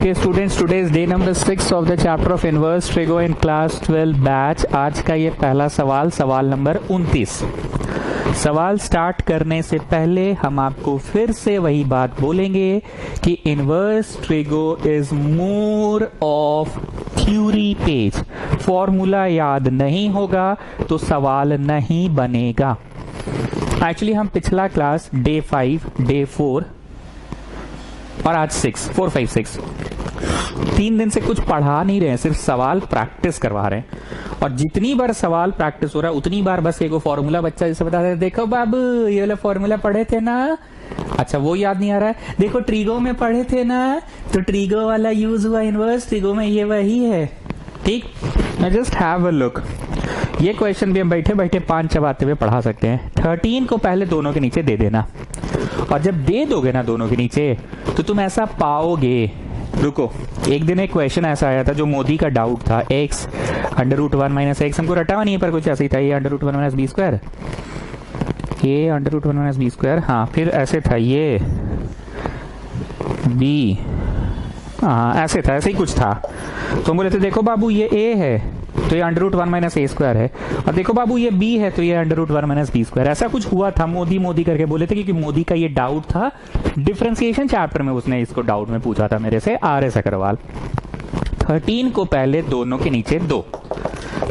Okay students, today is day number 6 of the chapter of inverse trigo in class 12 batch. आज का ये पहला सवाल नंबर 29। सवाल स्टार्ट करने से पहले हम आपको फिर से वही बात बोलेंगे कि inverse trigo is more of theory page. Formula याद नहीं होगा तो सवाल नहीं बनेगा। एक्चुअली हम पिछला क्लास डे 5, डे 4 और आज 6, 4, 5, 6 3 दिन से कुछ पढ़ा नहीं रहे हैं, सिर्फ सवाल प्रैक्टिस करवा रहे हैं। और जितनी बार सवाल प्रैक्टिस हो रहा है उतनी बार बस एक फॉर्मूला बच्चा जैसे बता रहे, देखो बाबू ये वाला फॉर्मूला पढ़े थे ना, अच्छा वो याद नहीं आ रहा है, देखो ट्रिगो में पढ़े थे ना, तो ट्रिगो वाला यूज हुआ इनवर्स ट्रिगो में, ये वही है। ठीक, जस्ट हैव अ लुक। ये क्वेश्चन भी हम बैठे बैठे 5 चबाते हुए पढ़ा सकते हैं। 13 को पहले दोनों के नीचे दे देना, और जब दे दोगे ना दोनों के नीचे तो तुम ऐसा पाओगे। रुको, एक दिन एक क्वेश्चन ऐसा आया था जो मोदी का डाउट था, x √1 - x हमको रटा नहीं है पर कुछ ऐसे ही था, ये √1 - b स्क्वायर, ये √1 - b स्क्वायर। हाँ, फिर ऐसे था ये b, हाँ ऐसे था, ऐसे ही कुछ था। तो बोले थे देखो बाबू ये a है तो ये √1 - a स्क्वायर है, और देखो बाबू ये b है तो ये √1 - b स्क्वायर। ऐसा कुछ हुआ था, मोदी करके बोले थे, क्योंकि मोदी का ये डाउट था डिफरेंशिएशन चैप्टर में, उसने इसको डाउट में पूछा था मेरे से, RS अग्रवाल। 13 को पहले दोनों के नीचे दो।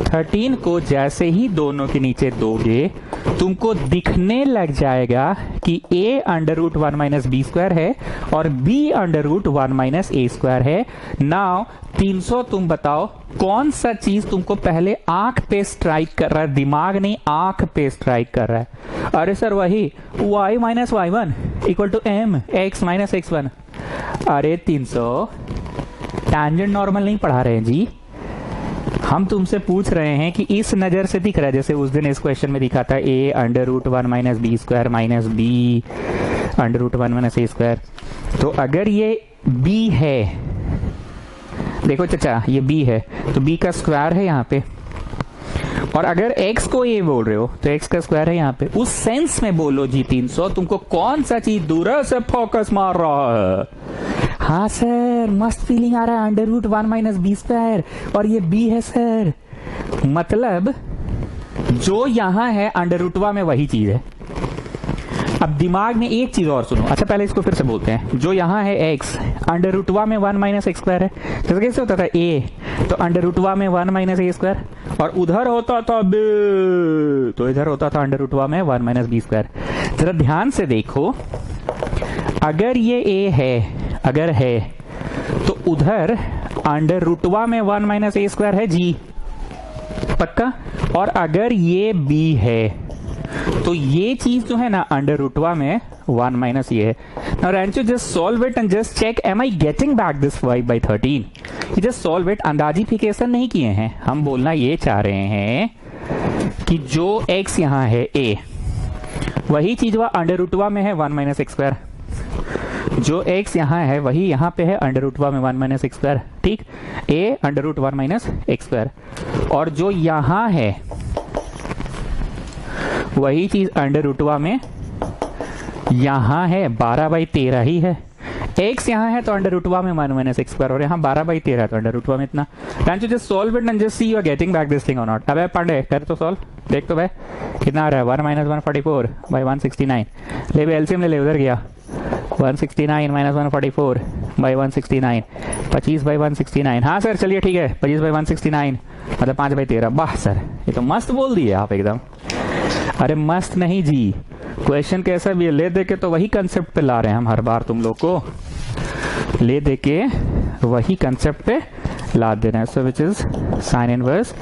13 को जैसे ही दोनों के नीचे दोगे तुमको दिखने लग जाएगा कि a √1 - b स्क्वायर है और b √1 - a स्क्वायर है। नाउ 300 तुम बताओ कौन सा चीज तुमको पहले आंख पे स्ट्राइक कर रहा है, दिमाग नहीं आंख पे स्ट्राइक कर रहा है। अरे सर वही y - y1 = m x - x1। अरे 300 टैंजेंट नॉर्मल नहीं पढ़ा रहे हैं जी, हम तुमसे पूछ रहे हैं कि इस नजर से दिख रहा है, जैसे उस दिन इस क्वेश्चन में दिखा था a √1 - b square - b √1 - a square. तो अगर ये b है, देखो चाचा ये b है तो b का स्क्वायर है यहाँ पे, और अगर x को a बोल रहे हो तो x का स्क्वायर है यहाँ पे। उस सेंस में बोलो जी 300, तुमको कौन सा चीज दूर से फोकस मार रहा है? हाँ सर मस्त फीलिंग आ रहा है, √1 - b स्क्वायर और ये b है सर, मतलब जो यहाँ है √1 में वही चीज है। अब दिमाग में एक चीज और सुनो, अच्छा पहले इसको फिर से बोलते हैं। जो यहाँ है x √1 में 1 - x स्क्वायर है, जैसे कैसे होता था a तो √1 में 1 - a स्क्वायर, और उधर होता था b तो इधर होता था √1 में 1 - b स्क्वायर। जरा ध्यान से देखो, अगर ये a है, अगर है तो उधर √1 में 1 - a स्क्वायर है जी, पक्का। और अगर ये b है तो ये चीज जो है ना √1 में 1 - ये है। Now Rancho just solve it and just check am I getting back this 5/13? You just solve it, अंदाजीफिकेशन नहीं किए हैं, हम बोलना ये चाह रहे हैं कि जो x यहाँ है a, वही चीज वह √1 में है 1 - x स्क्वायर। जो x यहाँ है वही यहाँ पे है √1 में 1 - x स्क्वायर। ठीक, a √1 - x स्क्वायर, और जो यहाँ है वही चीज √1 में यहाँ है 12/13 ही है। x यहाँ है तो √1 में 1 - x स्क्वायर, और यहाँ 12/13 है तो √1 में इतना। Can't you just solve it and just see you are getting back this thing or not? अबे पांडे कर तो सॉल्व, देख तो भाई कितना आ रहा है, 1 - 144 / 169। ले बे एलसीएम ले, उधर गया 169 - 144 / 169, 25/169। हाँ सर चलिए ठीक है, 25/169 मतलब 5/13। वाह सर ये तो मस्त बोल दिए आप एकदम। अरे मस्त नहीं जी, क्वेश्चन कैसा भी है, ले दे के तो वही कंसेप्ट पे ला रहे हैं हम हर बार, तुम लोग को ले दे के वही कंसेप्ट पे ला दे रहे हैं। So which is sine inverse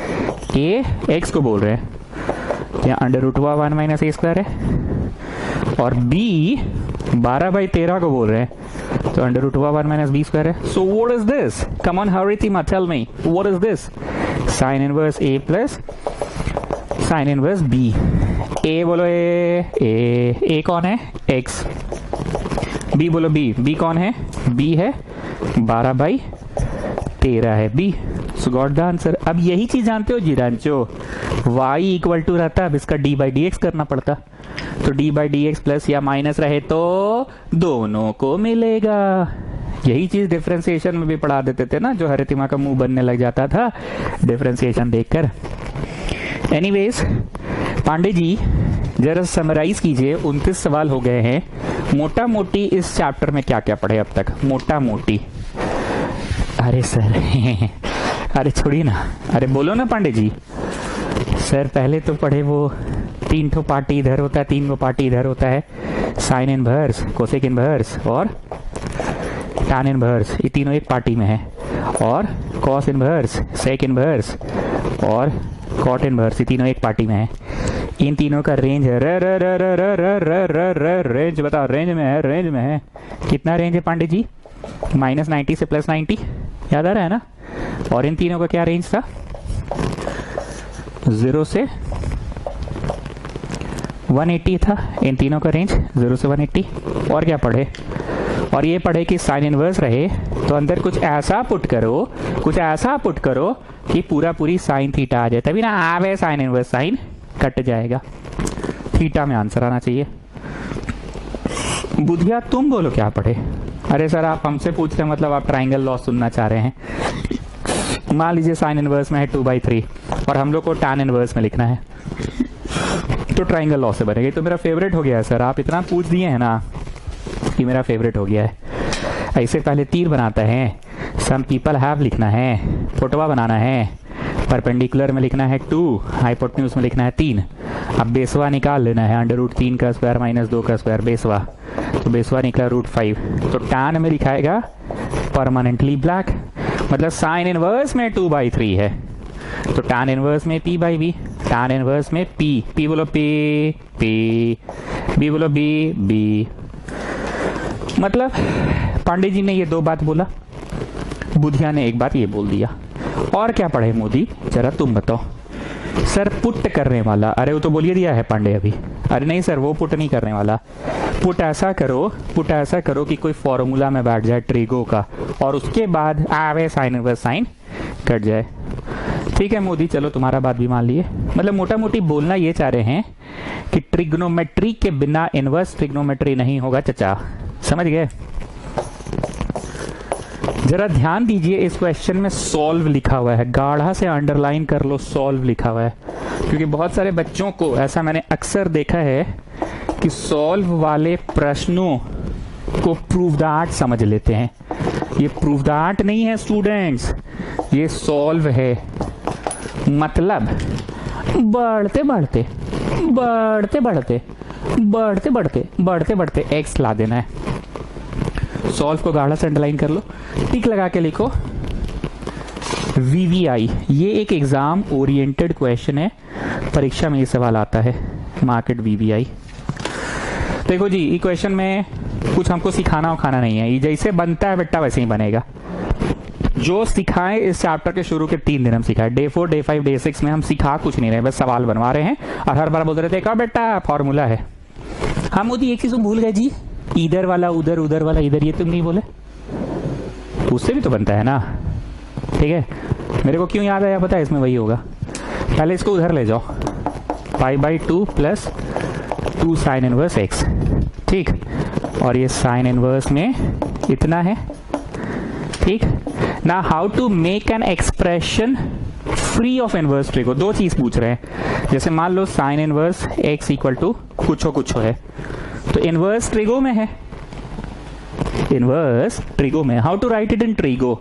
a, x को बोल रहे हैं यहाँ √1 - a स्क्वायर है, और b 12/13 को बोल रहे हैं तो √1 - b स्क्वायर है। So what is this? Come on Haritima tell me what is this? Sine inverse a plus sine inverse b। a बोलो a कौन है? x। b बोलो b कौन है? b है 12/13 है b। So got the answer. अब यही चीज जानते हो जी रांचो, y = रहता, अब इसका d/dx करना पड़ता, तो d/dx प्लस या माइनस रहे तो दोनों को मिलेगा। यही चीज डिफरेंशिएशन में भी पढ़ा देते थे ना, जो हरितिमा का मुंह बनने लग जाता था डिफरेंशिएशन देखकर। एनीवेज पांडे जी जरा समराइज कीजिए, 29 सवाल हो गए हैं। मोटा मोटी इस चैप्टर में क्या क्या पढ़े अब तक, मोटा मोटी? अरे सर अरे छोड़िए ना, अरे बोलो ना पांडे जी। सर पहले तो पढ़े वो 3 ठो पार्टी इधर होता है, 3 गो पार्टी इधर होता है, साइन इनवर्स, कोसेक इनवर्स और टैन इनवर्स, ये तीनों एक पार्टी में है, और कॉस इनवर्स, सेक इनवर्स और कॉट इनवर्स, ये तीनों एक पार्टी में है। इन तीनों का रेंज है रेंज बताओ, रेंज में है, रेंज में है। कितना रेंज है पांडे जी? -90 से +90, याद आ रहा है ना? और इन तीनों का क्या रेंज था? 0 से 180 था इन तीनों का रेंज, 0 से 180। और क्या पढ़े? और ये पढ़े कि साइन इनवर्स रहे तो अंदर कुछ ऐसा पुट करो, कुछ ऐसा पुट करो कि पूरा पूरी साइन थीटा आ जाए, तभी ना आवे साइन इनवर्स, साइन कट जाएगा, थीटा में आंसर आना चाहिए। बुधिया तुम बोलो क्या पढ़े? अरे सर आप हमसे पूछ रहे हैं, मतलब आप ट्राइंगल लॉ सुनना चाह रहे हैं। मान लीजिए साइन इनवर्स में है 2/3 और हम लोग को टैन इनवर्स में लिखना है, तो ट्राइंगल लॉ से बनेगा। तो मेरा फेवरेट हो गया है सर, आप इतना पूछ दिए हैं ना कि मेरा फेवरेट हो गया है। ऐसे पहले तीर बनाता है, सम पीपल हैव लिखना है, फोटोवा बनाना है, परपेंडिकुलर में लिखना है 2, हाइपोटेन्यूज में लिखना है 3। अब बेसवा निकाल लेना है, √3 का स्क्वायर -2 का स्क्वायर बेसवा, तो बेसवा निकला √5। तो टैन में लिखाएगा परमानेंटली ब्लैक, मतलब साइन इनवर्स में 2/3 है, तो टैन इनवर्स में P/V, टैन इनवर्स में P बोलो P, B बोलो B। मतलब पांडे जी ने ये 2 बात बोला, बुधिया ने 1 बात ये बोल दिया। और क्या पढ़े मोदी, जरा तुम बताओ। सर पुट करने वाला, अरे वो तो बोलिए दिया है पांडे अभी। अरे नहीं सर, वो पुट नहीं करने वाला। पुट ऐसा करो कि कोई फॉर्मूला में बैठ जाए ट्रिगो का, और उसके बाद आवे साइन इनवर्स, साइन कट जाए। ठीक है मोदी, चलो तुम्हारा बात भी मान लिए। मतलब मोटा मोटी बोलना ये चाह रहे हैं कि ट्रिग्नोमेट्री के बिना इनवर्स ट्रिग्नोमेट्री नहीं होगा चचा, समझ गए? जरा ध्यान दीजिए, इस क्वेश्चन में सॉल्व लिखा हुआ है, गाढ़ा से अंडरलाइन कर लो, सॉल्व लिखा हुआ है। क्योंकि बहुत सारे बच्चों को ऐसा मैंने अक्सर देखा है कि सॉल्व वाले प्रश्नों को प्रूव दैट समझ लेते हैं। ये प्रूव दैट नहीं है स्टूडेंट्स, ये सॉल्व है। मतलब बढ़ते बढ़ते एक्स ला देना है। सॉल्व को गाढ़ा से अंडरलाइन कर लो, टिक लगा के लिखो VVI। ये एक एग्जाम ओरिएंटेड क्वेश्चन है, परीक्षा में ये सवाल आता है, मार्केट VVI। देखो जी, ये क्वेश्चन में कुछ हमको सिखाना उखाना नहीं है, ये जैसे बनता है बेटा वैसे ही बनेगा। जो सिखाए इस चैप्टर के शुरू के 3 दिन हम सिखाए, डे 4, डे 5, डे 6 में हम सिखा कुछ नहीं रहे, बस सवाल बनवा रहे हैं और हर बार बोल रहे थे क्या बेटा फॉर्मूला है। हम मोदी एक चीज भूल गए जी, इधर वाला उधर, उधर वाला इधर, ये तुम नहीं बोले, उससे भी तो बनता है ना। ठीक है, मेरे को क्यों याद आया पता है, इसमें वही होगा। पहले इसको उधर ले जाओ, π/2 + 2 साइन इनवर्स x, ठीक, और ये साइन इनवर्स में इतना है, ठीक ना। How to make an expression free of inverse trigo, 2 चीज पूछ रहे हैं। जैसे मान लो साइन इनवर्स x = कुछ है, तो इनवर्स ट्रिगो में है, इनवर्स ट्रिगो में। How to write it in trigo,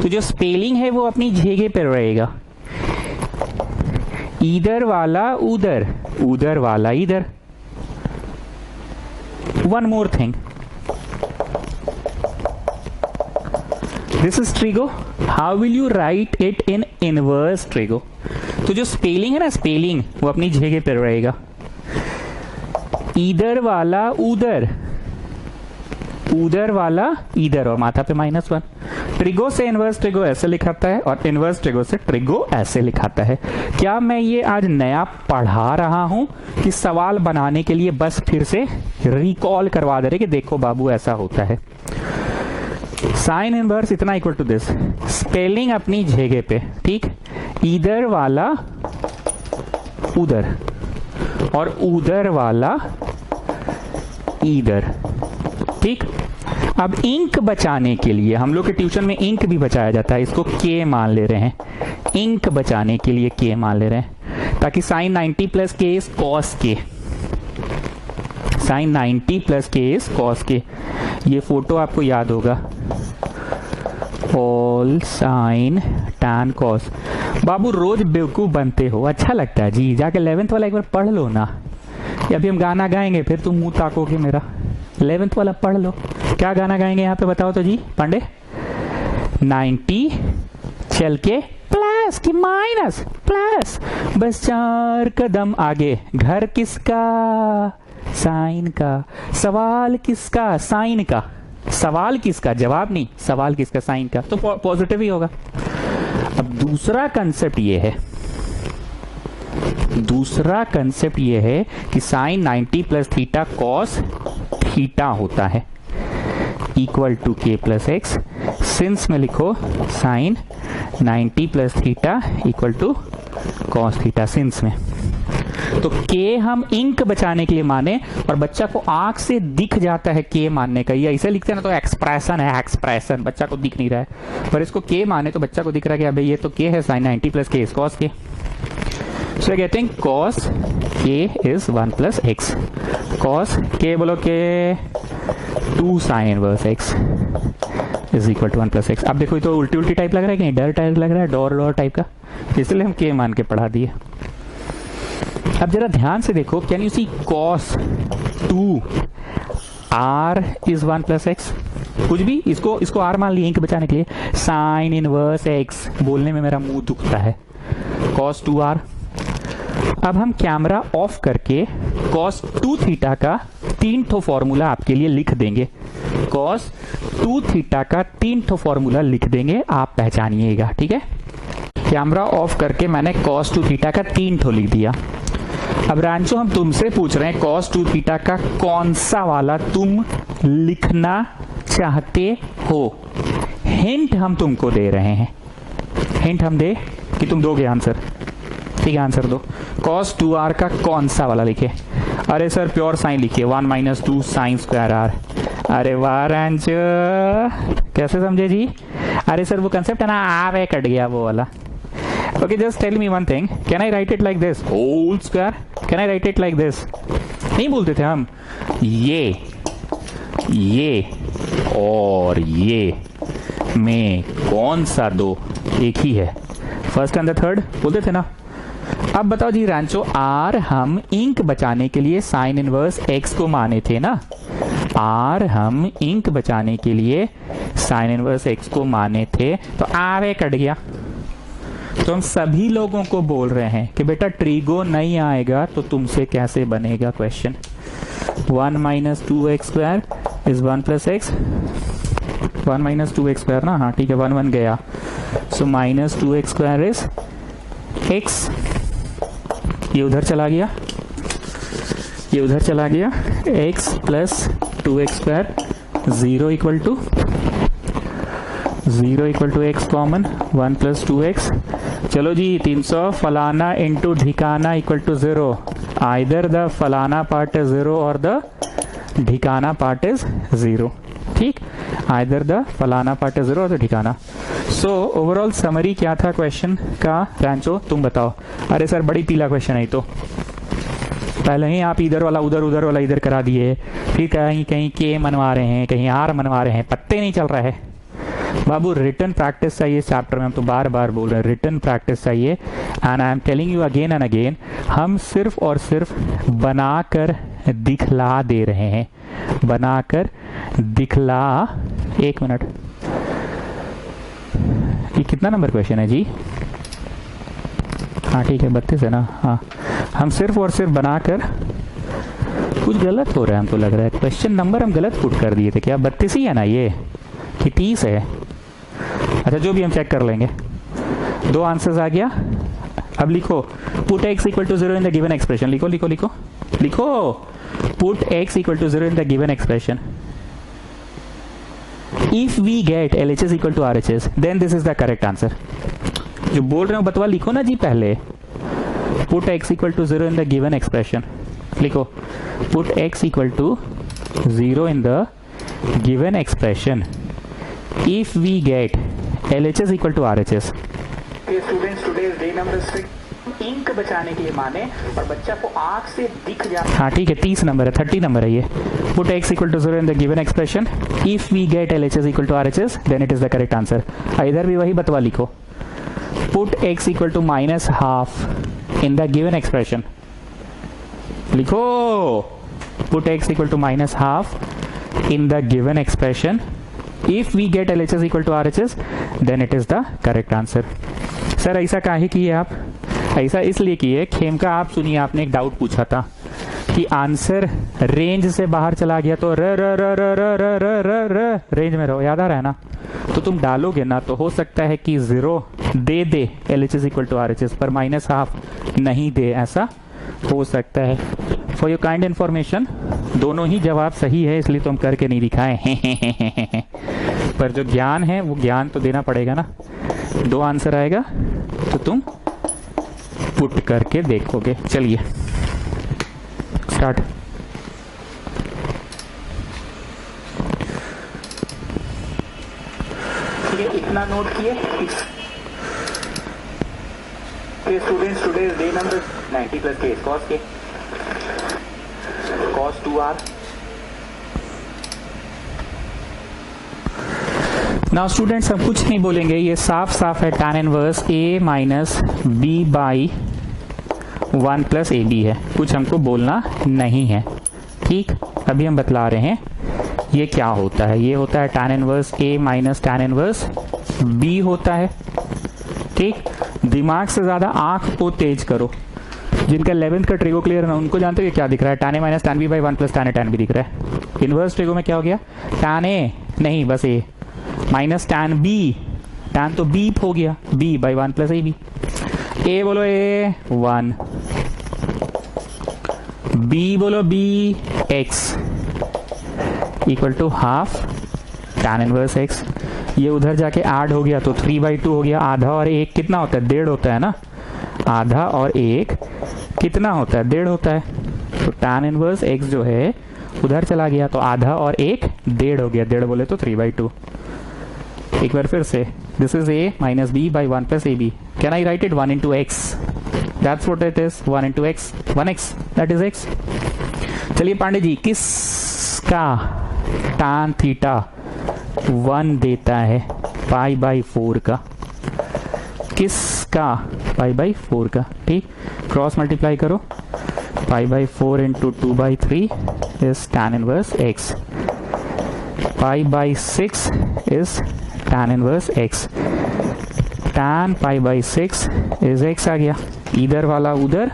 तो जो स्पेलिंग है वो अपनी जगह पर रहेगा, इधर वाला उधर, उधर वाला इधर। One more thing, this is trigo, how will you right it in inverse trigo. तो जो स्पेलिंग है ना, स्पेलिंग वो अपनी जगह पर रहेगा, इधर वाला उधर, उधर वाला इधर, और माथा पे -1। ट्रिगो से इनवर्स ट्रिगो ऐसे लिखाता है और इनवर्स ट्रिगो से ट्रिगो ऐसे लिखाता है। क्या मैं ये आज नया पढ़ा रहा हूं कि सवाल बनाने के लिए बस फिर से रिकॉल करवा दे रहे कि देखो बाबू ऐसा होता है। साइन इनवर्स इतना इक्वल टू दिस, स्पेलिंग अपनी जगह पे, ठीक, इधर वाला उधर और उधर वाला इधर, ठीक। अब इंक बचाने के लिए, हम लोग के ट्यूशन में इंक भी बचाया जाता है, इसको के मान ले रहे हैं, इंक बचाने के लिए के मान ले रहे हैं, ताकि sign 90 plus K is cos के, sign 90 plus K is cos के। ये फोटो आपको याद होगा, ऑल साइन टैन कॉस। बाबू रोज बेवकूफ बनते हो, अच्छा लगता है जी, जाके 11th वाला एक बार पढ़ लो ना। अभी हम गाना गाएंगे फिर तुम मुंह ताकोगे मेरा, 11th वाला पढ़ लो। क्या गाना गाएंगे यहाँ पे बताओ तो जी पांडे? 90 चल के प्लस की माइनस प्लस, बस 4 कदम आगे, घर किसका? साइन का। सवाल किसका? साइन का। सवाल किसका? जवाब नहीं, सवाल किसका? साइन का। तो पॉजिटिव ही होगा। अब दूसरा कंसेप्ट ये है, दूसरा कंसेप्ट ये है कि sine 90 plus theta cos theta होता है equal to K plus X. Sins में लिखो sine 90 plus theta equal to cos theta sins में। तो के हम इंक बचाने के लिए माने, और बच्चा को आंख से दिख जाता है के मानने का, ये ऐसे लिखते हैं ना तो एक्सप्रेशन है, एक्सप्रेशन, बच्चा को दिख नहीं रहा है, पर इसको के माने तो बच्चा को दिख रहा है कि अबे ये तो के है, sine 90 plus K is cos K. So getting cos K is 1 plus X, cos K बोलो K 2 sine inverse X is equal to 1 plus X. अब देखो ये तो उल्टी उल्टी टाइप लग रहा है कि नहीं, डर टाइप लग रहा है, डोर टाइप का, इसलिए हम के मान के पढ़ा दिए। अब जरा ध्यान से देखो, can you see cos 2 R is 1 plus X, कुछ भी, इसको आर मान लिए इंक बचाने के लिए। साइन इनवर्स एक्स, बोलने में मेरा मुंह दुखता है, कॉस 2 आर। अब हम कैमरा ऑफ करके कॉस 2 थीटा का 3 ठो फॉर्मूला आपके लिए लिख देंगे, कॉस 2 थीटा का 3 ठो फॉर्मूला लिख देंगे, आप पहचानिएगा, ठीक है। कैमरा ऑफ करके मैंने कॉस 2 थीटा का 3 ठो लिख दिया। अब रांचो हम तुमसे पूछ रहे हैं कॉस 2 थीटा का कौन सा वाला तुम लिखना चाहते हो। हिंट हम तुमको दे रहे हैं, हिंट हम दे कि तुम दोगे आंसर, ठीक है, आंसर दो। कॉस 2r का कौन सा वाला लिखे? अरे सर प्योर साइन लिखिए, 1 माइनस 2 साइन स्क्वायर आर। अरे वाह रांचो, कैसे समझे जी? अरे सर वो कंसेप्ट है ना, आवे कट गया वो वाला। Okay, just tell me one thing. Can I write it like this? Whole square? Can I write it like this? नहीं बोलते थे हम, ये और ये में कौन सा दो एक ही है? फर्स्ट एंड द थर्ड बोलते थे ना। अब बताओ जी रांचो, आर हम इंक बचाने के लिए साइन इनवर्स एक्स को माने थे ना, आर हम इंक बचाने के लिए साइन इनवर्स एक्स को माने थे, तो आर कट गया। तो हम सभी लोगों को बोल रहे हैं कि बेटा ट्रीगो नहीं आएगा तो तुमसे कैसे बनेगा question. 1 minus 2x square is 1 plus x, 1 minus 2x square ना, हाँ ठीक है, 1 1 गया, so minus 2x square is x, ये उधर चला गया, ये उधर चला गया, x plus 2x square 0 equal to x common, 1 plus 2x। चलो जी 300 फलाना इंटू ढिकाना इक्वल टू 0, आइदर द फलाना पार्ट इज 0 और द ढिकाना पार्ट इज 0, ठीक, आइदर द फलाना पार्ट इज 0 और द ढिकाना। सो ओवरऑल समरी क्या था क्वेश्चन का रांचो, तुम बताओ। अरे सर बड़ी पीला क्वेश्चन है तो, पहले ही आप इधर वाला उधर, उधर वाला इधर करा दिए, फिर कहीं कहीं के मनवा रहे हैं, कहीं आर मनवा रहे हैं, पत्ते नहीं चल रहा है। बाबू रिटर्न प्रैक्टिस चाहिए चैप्टर में, हम तो बार बार बोल रहे हैं रिटर्न प्रैक्टिस चाहिए। And I am telling you again and again, हम सिर्फ और सिर्फ बनाकर दिखला दे रहे हैं, बनाकर दिखला। एक मिनट, ये कितना नंबर क्वेश्चन है जी? हाँ ठीक है 32 है ना, हाँ। हम सिर्फ और सिर्फ बनाकर, कुछ गलत हो रहा है हमको लग रहा है, क्वेश्चन नंबर हम गलत पुट कर दिए थे क्या? 32 ही है ना ये कि 30 है? अच्छा जो भी हम चेक कर लेंगे। 2 आंसर्स आ गया। अब लिखो put x equal to 0 in the given expression, लिखो लिखो लिखो लिखो, put x equal to 0 in the given expression. If we get LHS equal to RHS then this is the correct answer. जो बोल रहे हो बतवा लिखो ना जी पहले, put x equal to 0 in the given expression, लिखो put x equal to 0 in the given expression if we get LHS equal to RHS। Students today day number 6 ink बचाने के लिए माने और बच्चा को आंख से दिख जाए। हाँ ठीक है, 30 नंबर है, 30 नंबर है ये। Put x equal to 0 in the given expression if we get LHS equal to RHS then it is the correct answer. इधर भी वही बतवा लिखो, put x equal to -12 in the given expression. लिखो put x equal to -12 in the given expression if we get LHS equal to RHS then it is the correct answer. Sir ऐसा काहे किए आप? ऐसा इसलिए किए, खेमका आप सुनिए, आपने एक डाउट पूछा था कि आंसर रेंज से बाहर चला गया तो र र र र र र र र र रेंज में रहो, याद आ रहा है ना? तो तुम डालोगे ना तो हो सकता है कि 0 दे दे LHS इक्वल टू RHS पर -12 नहीं दे, ऐसा हो सकता है। फॉर योर काइंड इन्फॉर्मेशन दोनों ही जवाब सही है, इसलिए तुम करके नहीं दिखाए पर जो ज्ञान है वो ज्ञान तो देना पड़ेगा ना। 2 आंसर आएगा तो तुम पुट करके देखोगे। चलिए स्टार्ट। इतना नोट किए students today day number 90 plus K cos K cos 2r। Now students हम कुछ नहीं बोलेंगे, ये साफ साफ है tan इनवर्स a minus b by 1 plus A B है, कुछ हमको बोलना नहीं है। ठीक, अभी हम बतला रहे हैं ये क्या होता है। ये होता है tan इनवर्स a minus tan inverse b होता है। ठीक, दिमाग से ज्यादा आंख को तेज करो। जिनका 11th का ट्रिगो क्लियर है ना उनको जानते हो क्या दिख रहा है? tan a minus tan b by 1 plus tan a tan b दिख रहा है। इनवर्स ट्रिगो में क्या हो गया? tan a नहीं बस a minus tan b, tan तो b हो गया, b by 1 plus A B. a बोलो a 1, b बोलो b x equal to half tan inverse x। ये उधर जाके ऐड हो गया तो 3/2 हो गया। आधा और 1 कितना होता है? 1.5 होता है ना। आधा और 1 कितना होता है? 1.5 होता है। तो tan इनवर्स x जो है उधर चला गया तो आधा और 1 1.5 हो गया। 1.5 बोले तो 3/2। एक बार फिर से, this is a minus b by 1 plus A B. Can I write it 1 into x? That's what it is, 1 into x, 1x that is x। चलिए पांडे जी, किसका tan थीटा 1 देता है? पाई बाई 4 का। किसका? पाई बाई 4 का। ठीक, cross multiply करो, pi by 4 into 2/3 is tan inverse x, pi by 6 is tan inverse x, tan pi by 6 is x आ गया। इधर वाला उधर,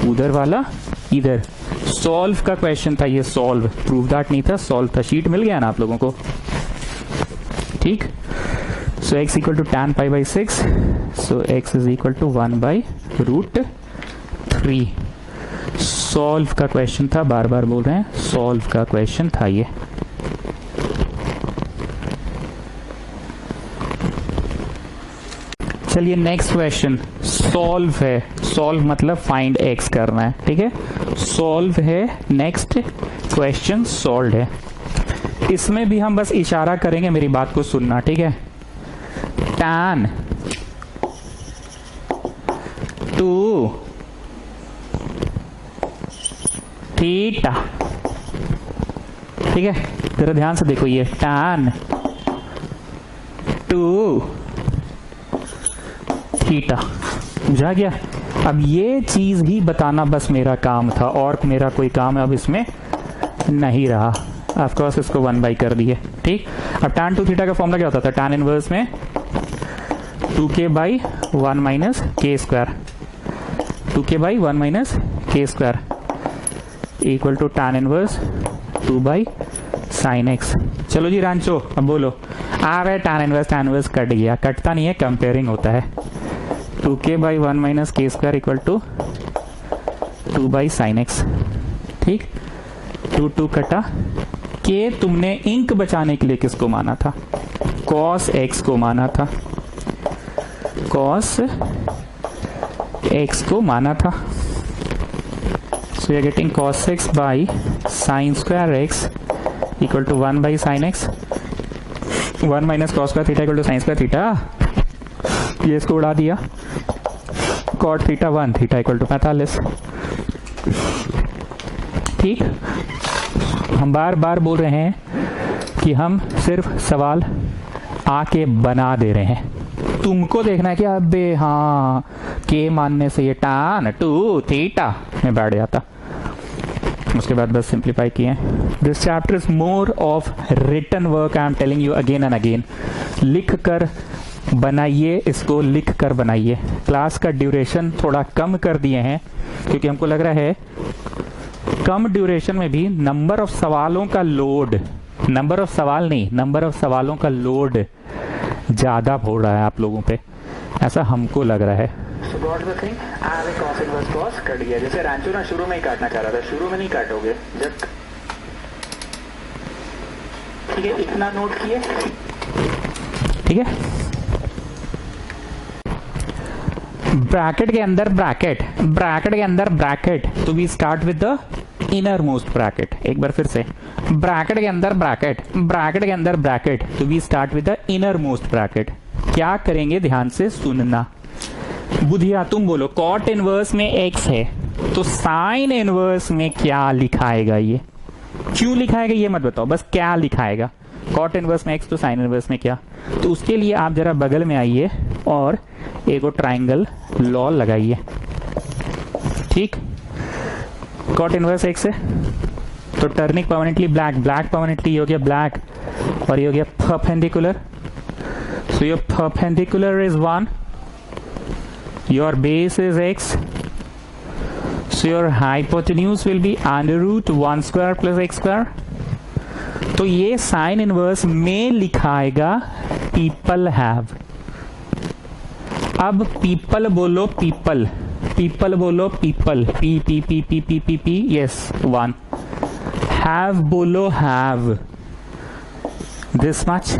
उधर वाला इधर। सॉल्व का क्वेश्चन था ये, सॉल्व, प्रूव दैट नहीं था, सॉल्व था। शीट मिल गया ना आप लोगों को? ठीक, so x equal to tan pi by 6, so x is equal to 1/√3। Solve का क्वेश्चन था, बार बार बोल रहे हैं, सॉल्व का क्वेश्चन था ये। चलिए नेक्स्ट क्वेश्चन सॉल्व है। सॉल्व मतलब फाइंड x करना है। ठीक है, सॉल्व है। नेक्स्ट क्वेश्चन सॉल्व है। इसमें भी हम बस इशारा करेंगे, मेरी बात को सुनना। ठीक है, tan 2 थीटा। ठीक है, जरा ध्यान से देखो, ये tan 2 थीटा बुझा गया। अब ये चीज ही बताना बस मेरा काम था, और मेरा कोई काम अब इसमें नहीं रहा। ऑफकोर्स इसको 1 कर दिए। ठीक, अब tan 2 थीटा का फॉर्मूला क्या होता था? tan इनवर्स में 2k by 1 minus K square, 2k by 1 minus K square equal to tan inverse 2 by sine X. चलो जी रांचो, अब बोलो। आ रहा है tan इनवर्स कट गया, कटता नहीं है, कंपेयरिंग होता है। 2k by 1 minus K square equal to 2 by sine X. ठीक, 2 कटा। के तुमने इंक बचाने के लिए किसको माना था? cos x को माना था, cos x को माना था। So you are getting cos x by sine square x equal to 1 by sine X, 1 minus cos square theta equal to sine square theta, ये इसको उड़ा दिया, cot theta 1, theta equal to 45। ठीक, हम बार बार बोल रहे हैं कि हम सिर्फ सवाल आके बना दे रहे हैं, तुमको देखना है कि अबे हाँ के मानने से ये tan 2 थीटा में बैठ जाता। उसके बाद बस सिंप्लीफाई किए। This chapter is more of written work, I am telling you again and again. लिख कर बनाइए, इसको लिख कर बनाइए। क्लास का ड्यूरेशन थोड़ा कम कर दिए हैं क्योंकि हमको लग रहा है कम ड्यूरेशन में भी नंबर ऑफ सवालों का लोड, नंबर ऑफ सवाल नहीं, नंबर ऑफ सवालों का लोड ज्यादा हो रहा है आप लोगों पे, ऐसा हमको लग रहा है। So what the thing? आगे cos inverse cos कट गया। जैसे रांचो ना शुरू में ही काटना चाह रहा था, शुरू में नहीं काटोगे जब। ठीक है, इतना नोट किए। ठीक है, ब्रैकेट के अंदर ब्रैकेट, ब्रैकेट के अंदर ब्रैकेट, तो we start with the innermost bracket. एक बार फिर से, ब्रैकेट के अंदर ब्रैकेट, ब्रैकेट के अंदर ब्रैकेट, तो we start with the innermost bracket. क्या करेंगे ध्यान से सुनना। बुधिया तुम बोलो, कॉट इनवर्स में x है तो साइन इनवर्स में क्या लिखाएगा, ये क्यों लिखाएगा ये मत बताओ, बस क्या लिखाएगा। कॉट इनवर्स में x तो साइन इनवर्स में क्या, तो उसके लिए आप जरा बगल में आइए और एक ट्राइंगल लॉ लगाइए। ठीक, कॉट इनवर्स x है तो turning permanently black, black permanently ये हो गया ब्लैक, और ये हो गया perpendicular. So your perpendicular is 1, your base is x, so your hypotenuse will be under root 1 square plus x square। तो ये साइन इनवर्स में लिखाएगा people have। अब people बोलो, people, people बोलो, people, p p p p p p p, yes 1। have बोलो have, this much।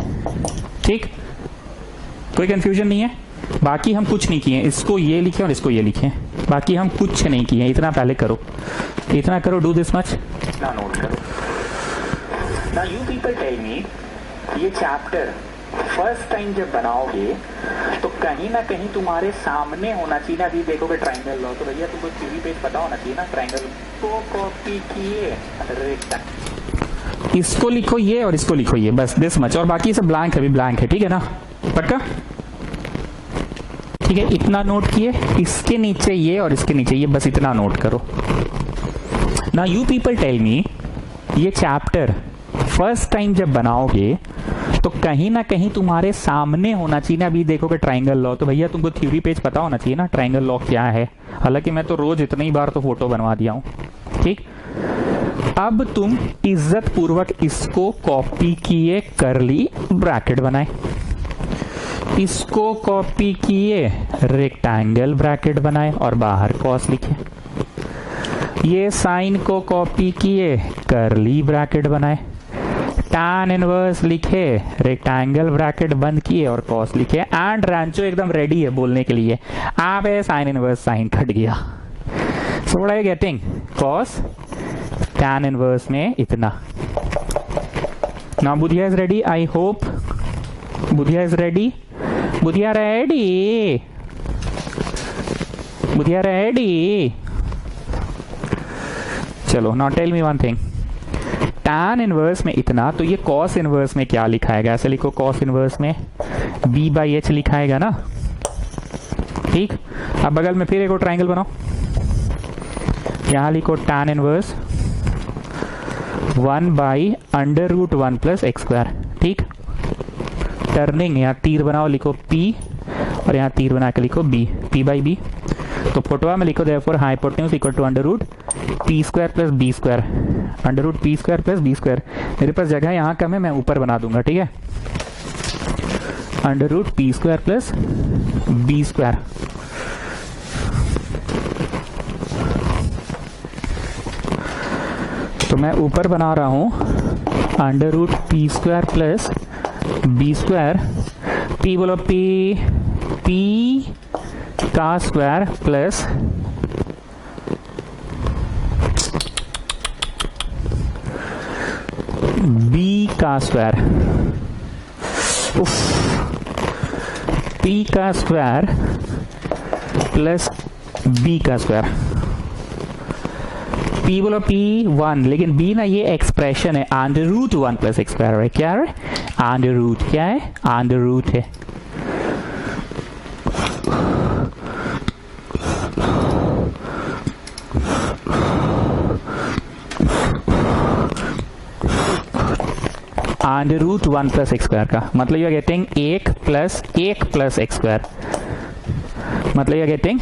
ठीक, कोई confusion नहीं है। बाकी हम कुछ नहीं किए, इसको ये लिखे और इसको ये लिखे, बाकी हम कुछ नहीं किए। इतना पहले करो, इतना करो, डू दिस मच। ना नोट करो। Now you people tell me, ये चैप्टर फर्स्ट टाइम जब बनाओगे तो कहीं ना कहीं तुम्हारे सामने होना चाहिए ना। अभी देखोगे ट्राइंगल लॉ, तो भैया तुमको थ्योरी पेज पता होना चाहिए ना। ट्राइंगल को कॉपी किए, इसको लिखो ये और इसको लिखो ये, बस दिस मच, और बाकी सब ब्लैंक है, अभी ब्लैंक है। ठीक है ना, पक्का? ठीक है, इतना नोट किए, इसके नीचे ये और इसके नीचे ये, बस इतना नोट करो। ना यू पीपल टेल मी, ये चैप्टर फर्स्ट टाइम जब बनाओगे तो कहीं ना कहीं तुम्हारे सामने होना चाहिए ना। अभी देखोगे ट्राइंगल लॉ, तो भैया तुमको थ्योरी पेज पता होना चाहिए ना ट्राइंगल लॉ क्या है। हालांकि मैं तो रोज इतनी ही बार तो फोटो बनवा दिया हूं। ठीक, अब तुम इज्जत पूर्वक इसको कॉपी किए, करली ब्रैकेट बनाए, इसको कॉपी किए, रेक्टेंगल ब्रैकेट बनाए और बाहर कॉस लिखे। ये साइन को कॉपी किए, करली ब्रैकेट बनाए, tan इनवर्स लिखे, रेक्टेंगल ब्रैकेट बंद किए और कॉस लिखे। एंड रांचो एकदम रेडी है बोलने के लिए, आप साइन इनवर्स, साइन कट गया। So what are you getting, cos tan inverse में इतना। Now Budhiya is ready, I hope Budhiya is ready. Budhiya ready, Budhiya ready. चलो now tell me one thing, tan inverse में इतना, तो ये cos इनवर्स में क्या लिखाएगा। ऐसे लिखो, cos इनवर्स में b बाई एच लिखाएगा ना। ठीक, अब बगल में फिर एक और ट्राइंगल बनाओ, यहां लिखो tan inverse 1 by under root 1 plus x square. ठीक, टर्निंग यहाँ तीर बनाओ, लिखो p, और यहाँ तीर बना के लिखो b, p बाई b। तो फोटोआ में लिखो therefore hypotenuse equal to under root p square plus b square, under root p square plus b square. मेरे पास जगह यहाँ कम है, मैं ऊपर बना दूंगा। ठीक है, under root p square plus b square. तो मैं ऊपर बना रहा हूं under root p square plus b square. p बोलो, p का स्क्वायर प्लस बी का स्क्वायर, पी का स्क्वायर प्लस बी का स्क्वायर। पी बोलो P1, लेकिन बी ना ये एक्सप्रेशन है under root 1 plus x square है। क्या है? Under root. क्या है? अंडर रूट है। Under root 1 plus x square का मतलब you are getting 1 plus x square, मतलब you are getting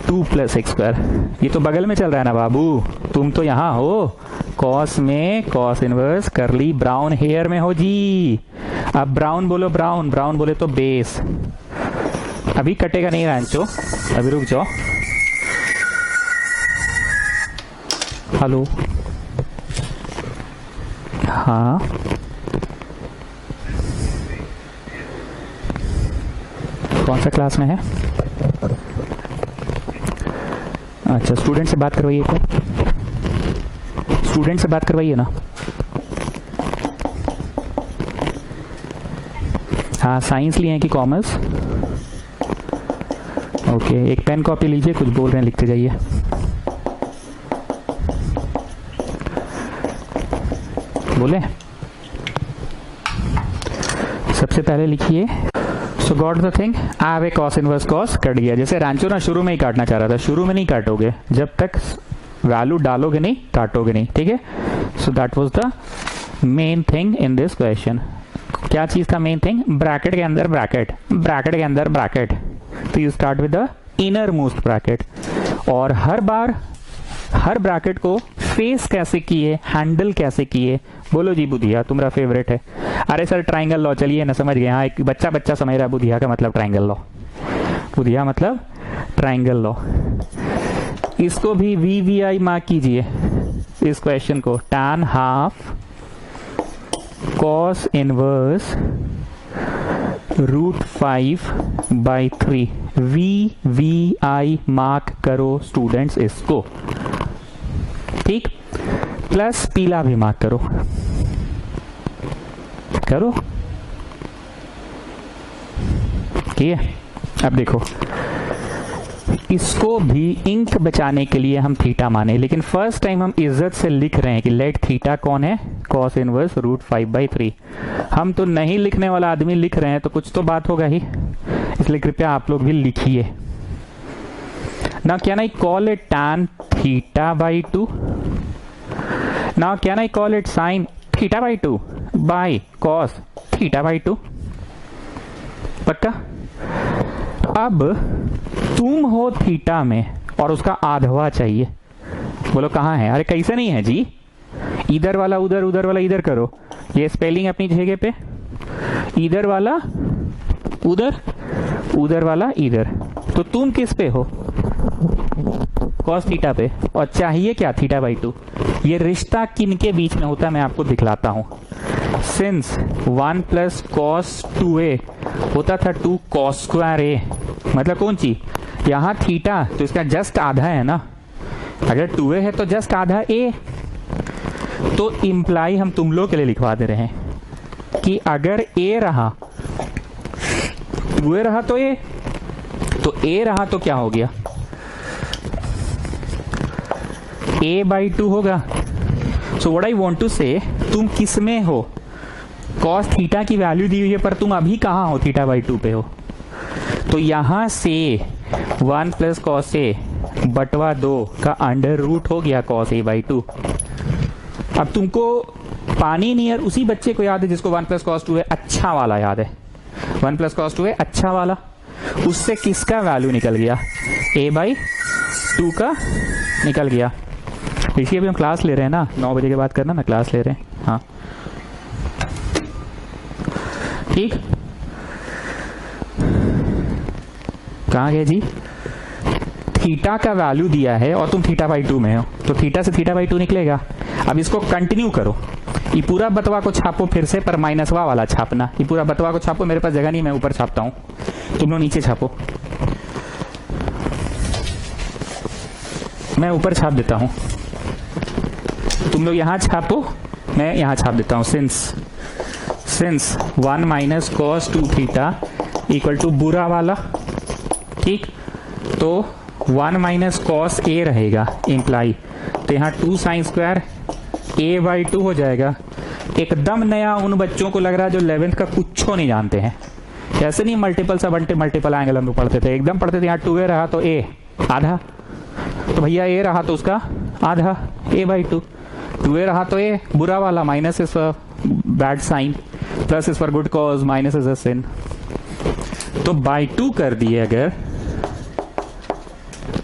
2 plus x square. ये तो बगल में चल रहा है ना बाबू, तुम तो यहाँ हो कॉस में, कॉस इनवर्स करली ब्राउन हेयर में हो जी। अब ब्राउन बोलो, ब्राउन ब्राउन बोले तो बेस। अभी कटेगा नहीं रांचो, अभी रुक जाओ। हेलो, हाँ कौन सा क्लास में है? अच्छा, स्टूडेंट से बात करवाइए। क्या स्टूडेंट से बात करवाइए ना। हाँ, साइंस लिए हैं कि कॉमर्स? ओके, एक पेन कॉपी लीजिए, कुछ बोल रहे हैं लिखते जाइए। बोले सबसे पहले लिखिए। सो got the thing, I have a cos inverse cos, cut गया। जैसे रांचो ना शुरू में ही काटना चाह रहा था, शुरू में नहीं काटोगे, जब तक वैल्यू डालोगे नहीं काटोगे नहीं, ठीक है। So that was the main thing in this question. क्या चीज था मेन थिंग? ब्रैकेट के अंदर ब्रैकेट, ब्रैकेट के अंदर ब्रैकेट। तो you start with the innermost bracket, और हर बार हर ब्रैकेट को फेस कैसे किए, हैंडल कैसे किए, बोलो जी। बुधिया तुम्हारा फेवरेट है। अरे सर ट्राइंगल लॉ, चलिए ना समझ गए। हाँ, एक बच्चा समझ रहा है बुधिया का मतलब ट्राइंगल लॉ, बुधिया मतलब ट्राइंगल लॉ। इसको भी VVI मार्क कीजिए, इस क्वेश्चन को। tan half cos inverse √5/3 VVI mark करो स्टूडेंट्स इसको, ठीक। प्लस पीला भी मार्क करो, करो ठीक है। अब देखो, इसको भी इंक बचाने के लिए हम थीटा माने, लेकिन फर्स्ट टाइम हम इज्जत से लिख रहे हैं कि लेट थीटा कौन है? cos inverse √5/3। हम तो नहीं लिखने वाला आदमी लिख रहे हैं, तो कुछ तो बात होगा ही, इसलिए कृपया आप लोग भी लिखिए ना। Can I call it tan θ/2? Now can I call it sin θ/2 by cos θ/2? पक्का? अब तुम हो थीटा में और उसका आधवा चाहिए, बोलो कहाँ है? अरे कैसे नहीं है जी, इधर वाला उधर, उधर वाला इधर करो। ये स्पेलिंग अपनी जगह पे, इधर वाला उधर, उधर वाला इधर। तो तुम किस पे हो? cos थीटा पे, और चाहिए क्या? θ/2। ये रिश्ता किनके बीच में होता है मैं आपको दिखलाता हूं। सिंस 1 प्लस cos 2a होता था 2 cos स्क्वायर a, मतलब कौन चीज? यहां थीटा तो इसका जस्ट आधा है ना, अगर 2a है तो जस्ट आधा a। तो इंप्लाई हम तुम लोग के लिए लिखवा दे रहे हैं कि अगर a रहा, 2a रहा तो a, तो a रहा तो क्या हो गया? a/2 होगा। So what I want to say, तुम किस में हो? cos थीटा की वैल्यू दी हुई है, पर तुम अभी कहां हो? θ/2 पे हो। तो यहां से 1 प्लस cos a बटवा 2 का अंडर रूट हो गया cos a/2। अब तुमको पानी नियर उसी बच्चे को याद है जिसको 1 प्लस cos 2a अच्छा वाला याद है। 1 प्लस cos 2a अच्छा वाला, उससे किसका वैल्यू निकल गया? a/2 का निकल गया। देखिए अभी हम क्लास ले रहे हैं ना, 9 बजे के बाद करना ना, क्लास ले रहे हैं। हाँ ठीक, कहाँ गए जी? थीटा का वैल्यू दिया है और तुम θ/2 में हो, तो थीटा से θ/2 निकलेगा। अब इसको कंटिन्यू करो, ये पूरा बतवा को छापो फिर से, पर माइनसवा वाला छापना। ये पूरा बतवा को छापो, मेरे पास जगह नहीं, मैं ऊपर छापता हूं, तुम लोग नीचे छापो। मैं ऊपर छाप देता हूं, तुम लोग यहां छापो, मैं यहां छाप देता हूं, since 1 minus cos 2 theta equal to बुरा वाला, ठीक, तो 1 माइनस कॉस ए रहेगा इम्प्लाई, तो यहाँ 2 साइन स्क्वायर ए बाई 2 हो जाएगा। एकदम नया उन बच्चों को लग रहा है जो 11th का कुछ नहीं जानते हैं। ऐसे नहीं मल्टीपल सब मल्टीपल एंगल हम लोग पढ़ते थे, एकदम पढ़ते थे। यहाँ 2a रहा तो a आधा, तो भैया a रहा तो उसका आधा, a बाई 2। 2a रहा तो a बुरा वाला, minus is bad sign, plus is for good cause, minus is a sin. तो बाई 2 कर दिए अगर,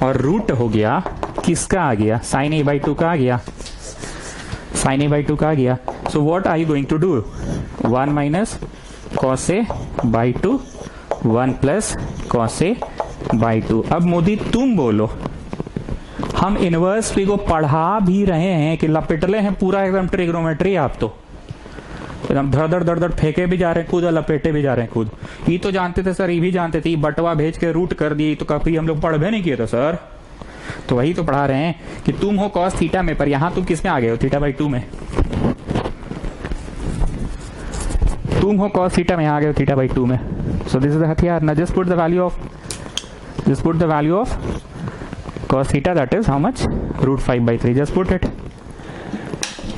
और रूट हो गया किसका आ गया, साइन a बाई 2 का आ गया, साइन a बाई 2 का आ गया। So what are you going to do, 1 minus cos a by 2, 1 plus cos a by 2। अब मोदी तुम बोलो, हम इनवर्स पी को पढ़ा भी रहे हैं कि लपेटले हैं पूरा एकदम ट्रिग्नोमेट्री, आप तो एकदम धड़ धड़ फेंके भी जा रहे हैं खुद और लपेटे भी जा रहे हैं खुद। ये तो जानते थे सर, ये भी जानते थे, बटवा भेज के रूट कर दिए, तो कभी हम लोग पढ़ भी नहीं किए थे सर। तो वही तो पढ़ा रहे हैं कि तुम हो कॉस थीटा में, पर यहां तुम किस में आ गए हो, थीटा बाई 2 में। तुम हो कॉस थीटा में, यहां आ गए हो थीटा बाई 2 में। सो दिस इज द हथियार ना, just put the value of cos theta, that is how much, root 5 by 3, just put it।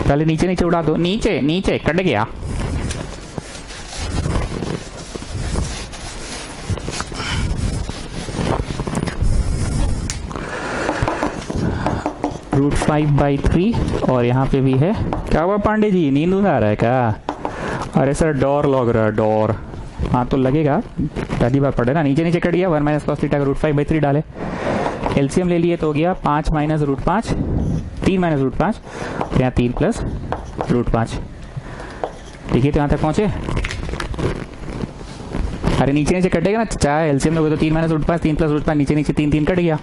पहले नीचे नीचे उड़ा दो, नीचे नीचे कट गया। रूट 5 by 3, और यहाँ पे भी है, क्या हुआ पांडे जी, नींद आ रहा है क्या? अरे सर डोर लग रहा है, डोर, हाँ तो लगेगा, पहली बार पढ़े ना। नीचे नीचे कट गया, 1 माइनस कॉस थीटा का रूट 5 by 3 डाले, एलसीएम ले लिए तो हो गया 5 माइनस रूट 5, 3 माइनस रूट 5, तो यहाँ 3 प्लस रूट 5। देखिए तो यहाँ तक पहुंचे। अरे नीचे नीचे कटेगा ना, चाहे एलसीएम लोगे तो 3 माइनस रूट 5, 3 प्लस रूट 5, नीचे नीचे 3 3 कट गया।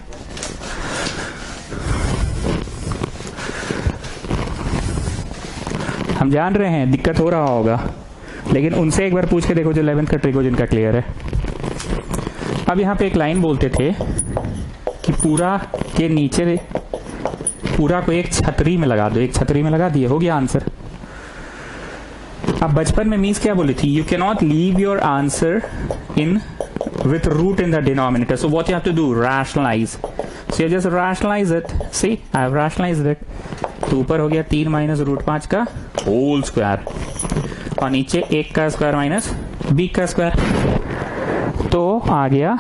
हम जान रहे हैं दिक्कत हो रहा होगा, लेकिन उनसे एक बार पूछ के देखो जो 11th का ट्रिक हो, जिनका क्लियर है। अब यहाँ पे एक लाइन बोलते थे कि पूरा के नीचे पूरा को एक छतरी में लगा दो, एक छतरी में लगा दिए, हो गया आंसर। अब बचपन में मीन्स क्या बोली थी, you can not leave your answer in with root in the denominator, so what you have to do, rationalize. So you just rationalize it, see I have rationalized it. तो ऊपर हो गया 3 माइनस रूट 5 का whole square, और नीचे 1 का square minus b का square, तो आ गया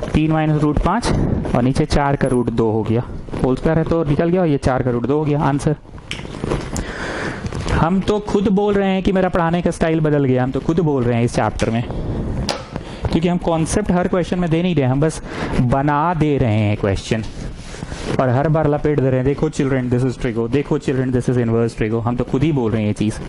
3 माइनस रूट 5, और नीचे 4 का रूट 2 हो गया, होल स्क्वायर है तो निकल गया, और ये 4 का रूट 2 हो गया आंसर। हम तो खुद बोल रहे हैं कि मेरा पढ़ाने का स्टाइल बदल गया, हम तो खुद बोल रहे हैं इस चैप्टर में, क्योंकि हम कॉन्सेप्ट हर क्वेश्चन में दे नहीं रहे, हम बस बना दे रहे हैं क्वेश्चन, और हर बार लपेट दे रहे हैं, देखो चिल्ड्रन दिस इज ट्रिगो, देखो children this is inverse trigo. हम तो खुद ही बोल रहे हैं ये चीज।